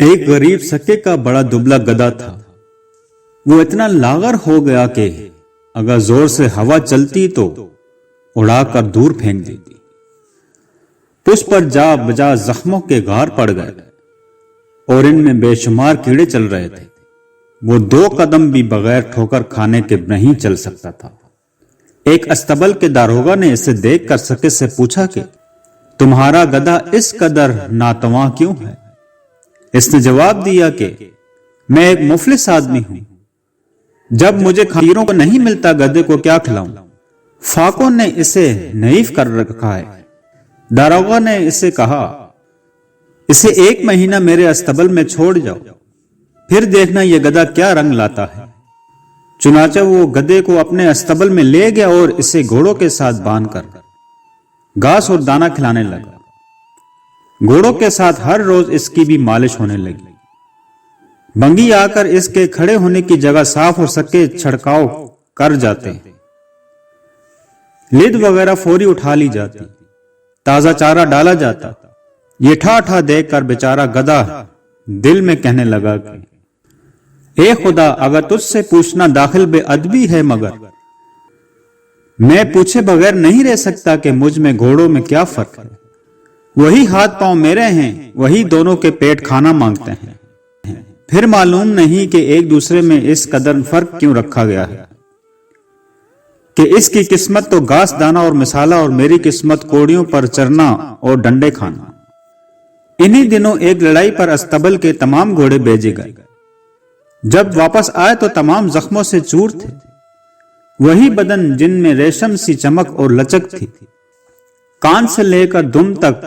ایک غریب سکے کا بڑا دبلا گدھا تھا۔ وہ اتنا لاغر ہو گیا کہ اگر زور سے ہوا چلتی تو اڑا کر دور پھینک دیتی۔ اس پر جا بجا زخموں کے غار پڑ گئے اور ان میں بے شمار کیڑے چل رہے تھے۔ وہ 2 قدم بھی بغیر ٹھوکر کھانے کے نہیں چل سکتا تھا۔ ایک استبل کے داروغہ نے اسے دیکھ کر سکے سے پوچھا کہ تمہارا گدھا اس قدر ناتواں کیوں ہے؟ اس نے جواب دیا کہ میں ایک مفلس آدمی ہوں، جب مجھے کھیروں کو نہیں ملتا گدھے کو کیا کھلاؤں؟ فاقوں نے اسے نحیف کر رکھا ہے۔ داروغہ نے اسے کہا اسے 1 مہینہ میرے استبل میں چھوڑ جاؤ، پھر دیکھنا یہ گدھا کیا رنگ لاتا ہے۔ چنانچہ وہ گدھے کو اپنے استبل میں لے گیا اور اسے گھوڑوں کے ساتھ باندھ کر گھاس اور دانہ کھلانے لگا۔ گھوڑوں کے ساتھ ہر روز اس کی بھی مالش ہونے لگی۔ بنگی آ کر اس کے کھڑے ہونے کی جگہ صاف اور سکے چھڑکاؤ کر جاتے ہیں۔ لد وغیرہ فوری اٹھا لی جاتی، تازہ چارہ ڈالا جاتا۔ یہ ٹھا ٹھا دیکھ کر بیچارہ گدھا دل میں کہنے لگا کہ اے خدا، اگر تجھ سے پوچھنا داخل بے ادبی ہے، مگر میں پوچھے بغیر نہیں رہ سکتا کہ مجھ میں گھوڑوں میں کیا فرق ہے۔ وہی ہاتھ پاؤں میرے ہیں، وہی دونوں کے پیٹ کھانا مانگتے ہیں، پھر معلوم نہیں کہ ایک دوسرے میں اس قدر فرق کیوں رکھا گیا ہے کہ اس کی قسمت تو گھاس دانا اور مسالہ اور میری قسمت کوڑیوں پر چرنا اور ڈنڈے کھانا۔ انہی دنوں ایک لڑائی پر استبل کے تمام گھوڑے بھیجے گئے۔ جب واپس آئے تو تمام زخموں سے چور تھے، وہی بدن جن میں ریشم سی چمک اور لچک تھی، کان سے لے کر دم تک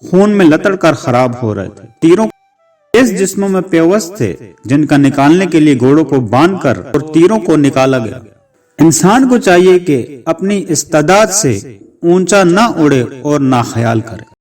خون میں لتڑ کر خراب ہو رہے تھے۔ تیروں اس جسموں میں پیوست تھے جن کا نکالنے کے لیے گھوڑوں کو باندھ کر اور تیروں کو نکالا گیا۔ انسان کو چاہیے کہ اپنی استعداد سے اونچا نہ اڑے اور نہ خیال کرے۔